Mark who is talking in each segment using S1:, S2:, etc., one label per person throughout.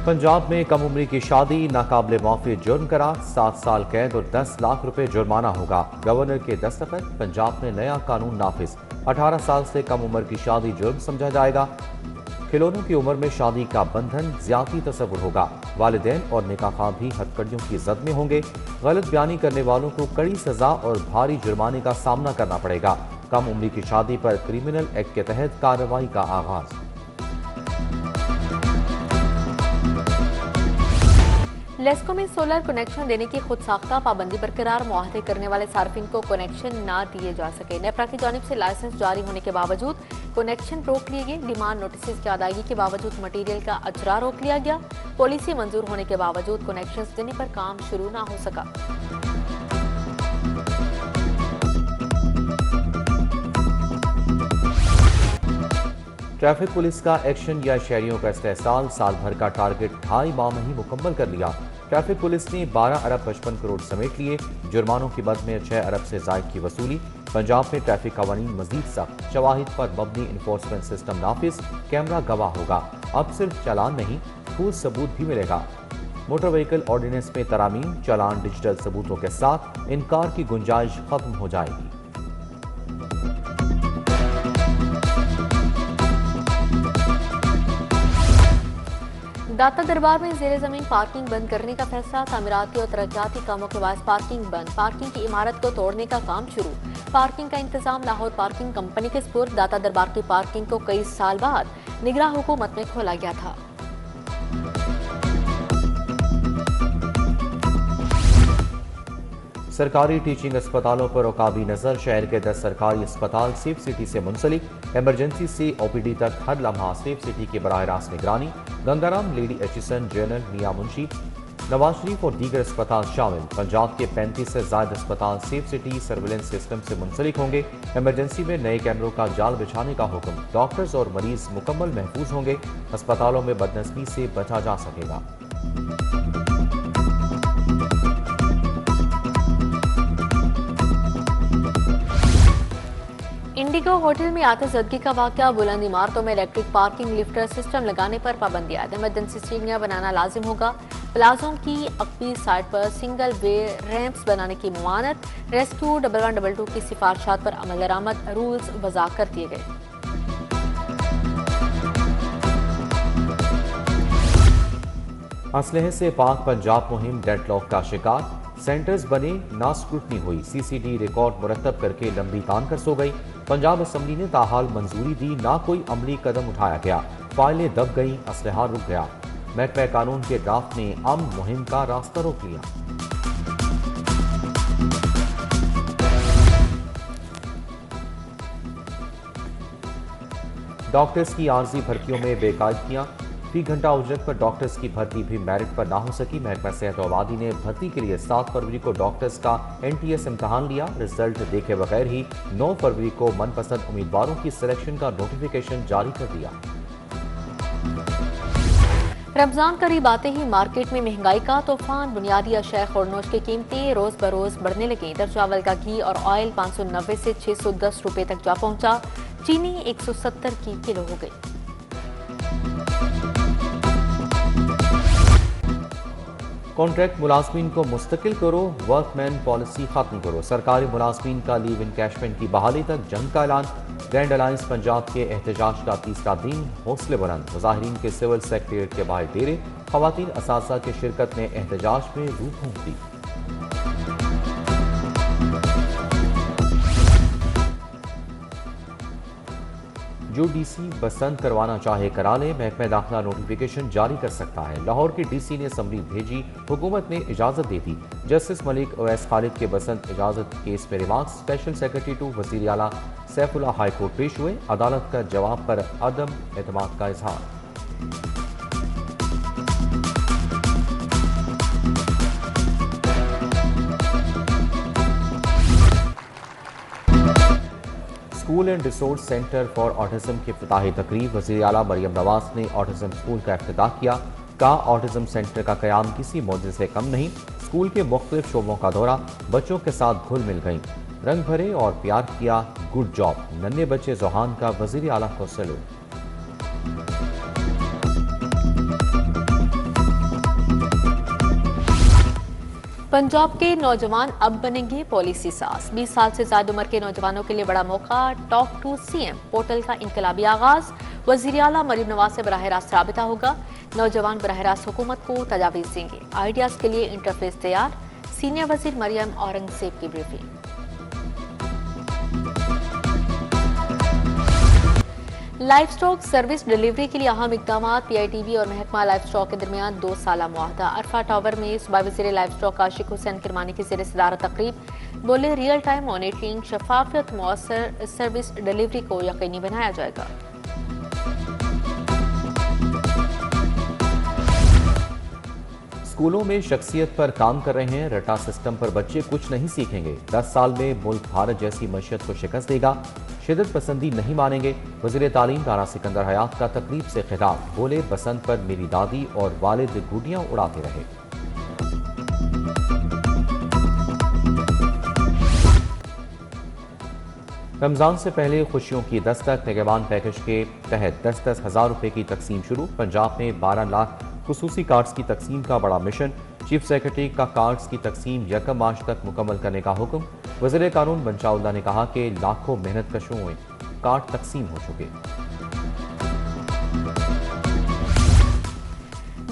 S1: पंजाब में कम उम्री की शादी नाकाबिले माफी जुर्म करार, 7 साल कैद और 10 लाख रुपए जुर्माना होगा। गवर्नर के दस्तखत, पंजाब में नया कानून नाफिज। 18 साल से कम उम्र की शादी जुर्म समझा जाएगा। खिलौनों की उम्र में शादी का बंधन ज्यादा तस्वुर होगा। वालिदैन और निकाह भी हथकड़ियों की जद में होंगे। गलत बयानी करने वालों को कड़ी सजा और भारी जुर्माने का सामना करना पड़ेगा। कम उम्री की शादी पर क्रिमिनल एक्ट के तहत कार्रवाई का आगाज।
S2: लेस्को में सोलर कनेक्शन देने की खुद साख्ता पाबंदी बरकरार, मुआहदे करने वाले सार्फिन को कनेक्शन ना दिए जा सके। नेपरा की जानिब से लाइसेंस जारी होने के बावजूद कनेक्शन रोक लिए गए। डिमांड नोटिस की अदायगी के बावजूद मटीरियल का अजरा रोक लिया गया। पॉलिसी मंजूर होने के बावजूद कनेक्शन देने पर काम शुरू ना हो सका।
S1: ट्रैफिक पुलिस का एक्शन या शहरियों का इस्तेहसाल, साल भर का टारगेट 2.5 माह में ही मुकम्मल कर लिया। ट्रैफिक पुलिस ने 12 अरब 55 करोड़ समेट लिए। जुर्मानों की बद में 6 अरब से जायद की वसूली। पंजाब में ट्रैफिक कवानीन मजीद सख्त, शवाहिद पर मबनी इन्फोर्समेंट सिस्टम नाफिज, कैमरा गवाह होगा। अब सिर्फ चालान नहीं, ठोस सबूत भी मिलेगा। मोटर व्हीकल ऑर्डिनेंस में तरामीम, चालान डिजिटल सबूतों के साथ, इनकार की गुंजाइश खत्म हो जाएगी।
S2: दाता दरबार में ज़ेरे ज़मीन पार्किंग बंद करने का फैसला। तामीराती और तरक्याती कामों के बाद पार्किंग बंद। पार्किंग की इमारत को तोड़ने का काम शुरू। पार्किंग का इंतजाम लाहौर पार्किंग कंपनी के स्पुर्द। दाता दरबार की पार्किंग को कई साल बाद निगरान हुकूमत में खोला गया था।
S1: सरकारी टीचिंग अस्पतालों पर औकाबी नजर। शहर के 10 सरकारी अस्पताल सेफ सिटी से मुंसलिक। इमरजेंसी से ओपीडी तक हर लम्हा सेफ सिटी की बराह रास्त निगरानी। गंगाराम, लेडी एचिसन, जनरल, मियां मुंशी, नवाज शरीफ और दीगर अस्पताल शामिल। पंजाब के 35 से ज्यादा अस्पताल सेफ सिटी सर्विलेंस सिस्टम से मुंसलिक होंगे। इमरजेंसी में नए कैमरों का जाल बिछाने का हुक्म। डॉक्टर्स और मरीज मुकम्मल महफूज होंगे। अस्पतालों में बदनस्बी से बचा जा सकेगा।
S2: इंडिगो होटल में आतिशबाजी का वाकया। बुलंद इमारतों में इलेक्ट्रिक पार्किंग लिफ्टर सिस्टम लगाने पर पाबंदी आयद। इमरजेंसी सीढ़ियां बनाना लाजिम होगा। प्लाजों की अक्बी साइड पर सिंगल वे रैंप्स बनाने की मुआनत। रेस्क्यू 1112 की सिफारिशात पर अमल दरामद। रूल्स वज़ा कर दिए गए।
S1: असलहे से पाक पंजाब मुहिम डेडलॉक का शिकार। सेंटर्स बने, ना स्क्रूटनी हुई। सीसीडी रिकॉर्ड मुरतब करके लंबी तान कर सो गई। पंजाब असम्बली ने ताहाल मंजूरी दी, ना कोई अमली कदम उठाया गया। फाइलें दब गई, असलहा रुक गया। महकमा कानून के ड्राफ्ट ने अमन मुहिम का रास्ता रोक लिया। डॉक्टर्स की आर्जी भर्तियों में बेकायदगियां। फी घंटा उजरत पर डॉक्टर्स की भर्ती भी मेरिट पर ना हो सकी। महकमा सेहत और आबादी ने भर्ती के लिए 7 फरवरी को डॉक्टर्स का NTS इम्तहान लिया। रिजल्ट देखे बगैर ही 9 फरवरी को मनपसंद उम्मीदवारों की सिलेक्शन का नोटिफिकेशन जारी कर दिया।
S2: रमजान करीब आते ही मार्केट में महंगाई का तूफान। बुनियादी अशिया खुरनोश की कीमतें रोज बरोज बढ़ने लगी। इधर चावल का घी और ऑयल 590 से 610 रुपए तक जा पहुंचा। चीनी 170 की किलो हो गई।
S1: कॉन्ट्रैक्ट मुलाजमीन को मुस्तकिल करो, वर्कमैन पॉलिसी खत्म करो। सरकारी मुलाजमीन का लीव इनकैशमेंट की बहाली तक जंग का ऐलान। ग्रैंड अलायंस पंजाब के एहतजाज का तीसरा दिन, हौसले बुलंद। मुजाहिरीन के सिविल सेक्रेटेरिएट के बाहर डेरे। खवातीन असातिज़ा की शिरकत ने एहतजाज में रूह फूंक दी। जो DC बसंत करवाना चाहे करा ले, महकमा दाखिला नोटिफिकेशन जारी कर सकता है। लाहौर के DC ने असम्बली भेजी, हुकूमत ने इजाजत दे दी। जस्टिस मलिक ओवैस खालिद के बसंत इजाजत केस में रिमार्क्स। स्पेशल सेक्रेटरी टू वज़ीर आला सैफुल्लाह हाई कोर्ट पेश हुए। अदालत का जवाब पर अदम एतमाद का इजहार। School and resource centre for autism की इफ्तिताही तकरीब। वज़ीर आला मरियम नवाज ने ऑटिज्म स्कूल का इफ्तिताह किया। कहा, ऑटिज्म सेंटर का क़याम किसी मौजे से कम नहीं। स्कूल के मुख्तलिफ शोबों का दौरा, बच्चों के साथ घुल मिल गई, रंग भरे और प्यार किया। Good job. नन्हे बच्चे जोहान का वज़ीर आला को सैल्यूट।
S2: पंजाब के नौजवान अब बनेंगे पॉलिसी साज। 20 साल से ज्यादा उम्र के नौजवानों के लिए बड़ा मौका। टॉक टू सीएम पोर्टल का इनकलाबी आगाज। वजीर आला मरीम नवाज से बराह रास्त राबिता होगा। नौजवान बराह रास्त हुकूमत को तजावीज देंगे। आइडियाज के लिए इंटरफेस तैयार। सीनियर वजीर मरियम औरंगजेब की briefing. Life stock service delivery के लिए अहम इकदाम। पीआईटीबी और महकमा लाइफ स्टॉक के दरमियान 2 साला मुआहदा। अरफा टावर में सूबा वज़ीर लाइफ स्टॉक आशिक हुसैन किरमानी की ज़ेर सदारत तकरीब। बोले रियल टाइम मॉनिटरिंग, शफाफियत, मौसर सर्विस डिलीवरी को यकीनी बनाया जाएगा।
S1: स्कूलों में शख्सियत पर काम कर रहे हैं। रटा सिस्टम पर बच्चे कुछ नहीं सीखेंगे। 10 साल में मुल्क भारत जैसी मईशत को शिकस्त देगा। शिदत पसंदी नहीं मानेंगे। वज़ीर तालीम राना सिकंदर हयात का तकरीब से खिताब। बोले बसंत पर मेरी दादी और वालिद गुडियां उड़ाते रहे। रमजान से पहले खुशियों की दस्तक। निगहबान पैकेज के तहत 10-10 हज़ार रुपए की तकसीम शुरू। पंजाब में 12 लाख खुसूसी कार्ड्स की तकसीम का बड़ा मिशन। चीफ सेक्रेटरी का कार्ड्स की तकसीम 1 मार्च तक मुकम्मल करने का हुक्म। वज़ीर कानून बंचाउल्ला ने कहा कि लाखों मेहनत कशों में कार्ड तकसीम हो चुके।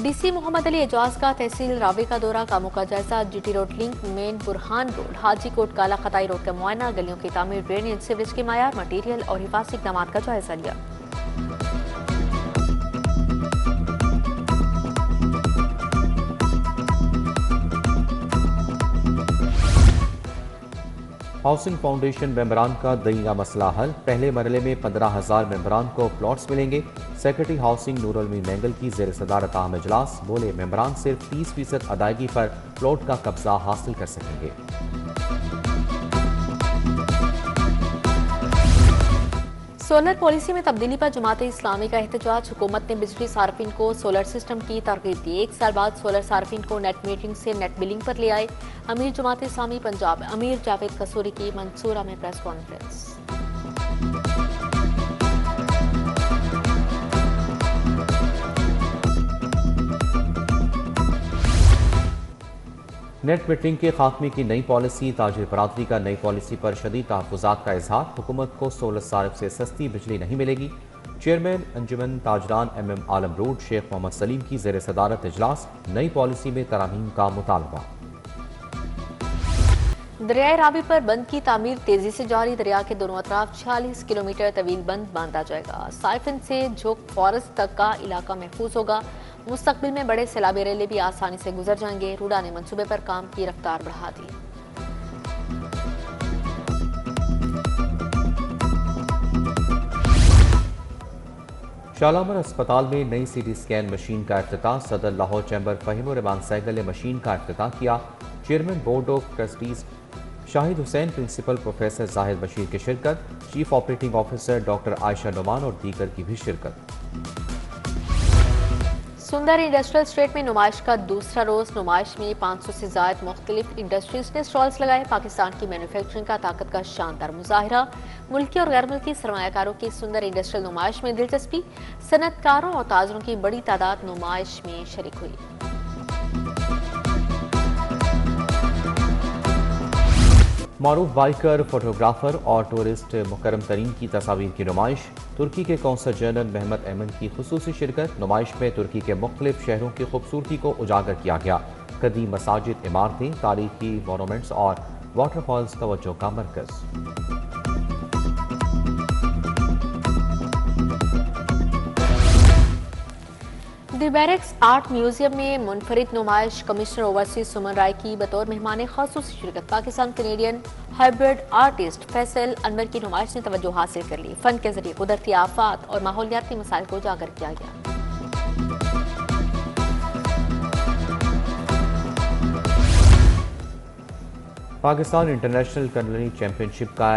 S2: डीसी मोहम्मद अली एजाज का तहसील रावे का दौरा। कामों का जायजा। GT road link, main Burhan road, Haji Kot, Kala Khatai road का मुआयना। गलियों की तामीर, ड्रेनेज, सीवरेज के मायार, मटीरियल और हिफाजती इक़दाम का जायजा लिया।
S1: हाउसिंग फाउंडेशन मेंबरान का दईना मसला हल। पहले मरले में 15,000 मेंबरान को प्लॉट्स मिलेंगे। सेक्रेटरी हाउसिंग नूरुल मीन मैंगल की ज़ेर सदारत अहम इजलास। बोले मेंबरान सिर्फ 30% अदायगी पर प्लॉट का कब्जा हासिल कर सकेंगे।
S2: सोलर पॉलिसी में तब्दीली पर जमात इस्लामी का एहतजाज। हुकूमत ने बिजली सार्फिन को सोलर सिस्टम की तरगीब दी। 1 साल बाद सोलर सार्फिन को नेट मीटरिंग से नेट बिलिंग पर ले आए। अमीर जमात इस्लामी पंजाब अमीर जावेद कसूरी की मंसूरा में प्रेस कॉन्फ्रेंस।
S1: नेट मीटरिंग के खात्मे की नई पॉलिसी। ताजिर बरादरी का नई पॉलिसी पर शदीद तहफ़्फ़ुज़ात का इजहार। हुकूमत को सोलर सारिफ से सस्ती बिजली नहीं मिलेगी। चेयरमैन अंजुमन ताजरान MM आलम रोड शेख मोहम्मद सलीम की ज़ेर सदारत इजलास। नई पॉलिसी में तरामीम का मुतालबा।
S2: दरियाए रावी पर बंद की तामीर तेजी से जारी। दरिया के दोनों अतराफ 46 किलोमीटर तवील बंद बांधा जाएगा। साइफन से झोंक फॉरेस्ट तक का इलाका महफूज होगा। मुस्तकबिल में बड़े सैलाबी रेले भी आसानी से गुजर जाएंगे। रूडा ने मंसूबे पर काम की रफ्तार बढ़ा दी।
S1: शालामर अस्पताल में नई CT स्कैन मशीन का इफ्तिताह। सदर लाहौर चैम्बर फहीम और रहमान सहगल ने मशीन का इफ्तिताह किया। Chairman board of trustees Shahid Hussain, principal professor Zahid Bashir की शिरकत। Chief operating officer doctor Ayesha Noman और दीगर की भी शिरकत।
S2: सुंदर इंडस्ट्रियल स्टेट में नुमाइश का दूसरा रोज। नुमाइश में 500 से ज्यादा मुख्तलिफ इंडस्ट्रीज ने स्टॉल्स लगाए। पाकिस्तान की मैन्युफैक्चरिंग का ताकत का शानदार मुजाहिरा। मुल्की और गैर मुल्की सरमायाकारों की सुंदर इंडस्ट्रियल नुमाइश में दिलचस्पी। सनतकारों और ताजरों की बड़ी तादाद नुमाइश में शरीक हुई।
S1: मारूफ बाइकर, फोटोग्राफर और टूरिस्ट मुकरम तरीन की तस्वीर की नुमाइश। तुर्की के कौंसल जनरल महमद एमन की खुसूसी शिरकत। नुमाइश में तुर्की के मुख्तलिफ शहरों की खूबसूरती को उजागर किया गया। कदीम मसाजिद, इमारतें, तारीखी मॉन्यूमेंट्स और वाटरफॉल्स तवज्जो का मरकज।
S2: दी बैरक्स आर्ट म्यूजियम में मुनफरिद नुमाइश। कमिश्नर ओवरसीज सुमन राय की बतौर मेहमान खासूसी शिरकत। Pakistan Canadian hybrid artist Faisal Anwar की नुमाइश ने तवज्जो हासिल कर ली। फन के जरिए कुदरती आफात और माहौलियाती मसाइल को उजागर किया गया।
S1: पाकिस्तान इंटरनेशनल कुलिनरी चैंपियनशिप का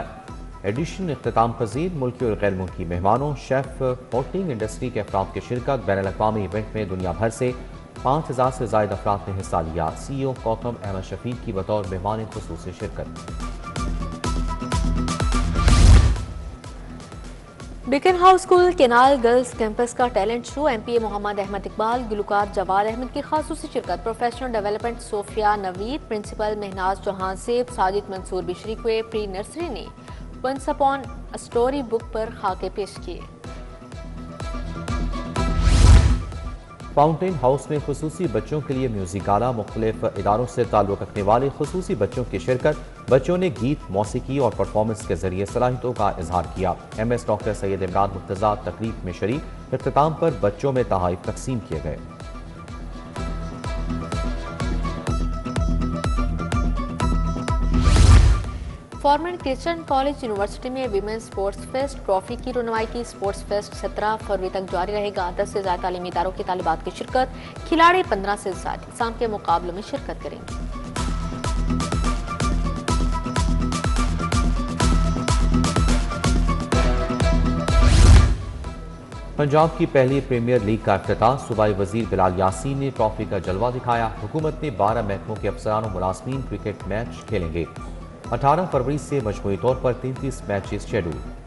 S1: एडिशन इख्तिताम पजीर। मुल्की और गैर मुल्की मेहमानों, शेफ, होटलिंग इंडस्ट्री के अफराद की शिरकत। बैनुल अक़वामी इवेंट में दुनिया भर से 5000 से ज़ायद अफराद ने हिस्सा लिया। CEO गौतम अहमद शफीक की बतौर मेहमान खुसूसी शिरकत।
S2: Beaconhouse school canal girls campus کا talent show MP Muhammad Ahmad Iqbal, گلوکار جواد احمد کی خصوصی شرکت، professional development Sofia Naveed, principal Mehnaz Chauhan سیب، ساجد منصور بھی شریک ہوئے۔ پری نرسری نے ونس اپون اسٹوری بک پر خاکے پیش کیے۔
S1: فاؤنٹین ہاؤس میں خصوصی بچوں کے لیے میوزک گالا، مختلف اداروں سے تعلق رکھنے والے خصوصی بچوں کی شرکت، بچوں نے گیت، موسیقی اور پرفارمنس کے ذریعے صلاحیتوں کا اظہار کیا۔ MS ڈاکٹر سید عمران مرتضیٰ تقریب میں شریک، اختتام پر بچوں میں تحائف تقسیم کیے گئے۔
S2: فارمر کرسچن کالج یونیورسٹی میں ویمنز سپورٹس فیسٹ ٹرافی کی رونمائی کی۔ سپورٹس فیسٹ 17 فروری تک جاری رہے گا۔ 10 سے زائد تعلیمی اداروں کے طالبات کی شرکت، کھلاڑی 15 سے زائد اقسام کے مقابلوں میں شرکت کریں گے۔
S1: پنجاب کی پہلی پریمیئر لیگ کا افتتاح، صوبائی وزیر بلال یاسین نے ٹرافی کا جلوہ دکھایا۔ حکومت نے 12 محکموں کے افسران و ملازمین کرکٹ میچ کھیلیں گے۔ 18 فروری سے مجموعی طور پر 33 میچز شیڈول۔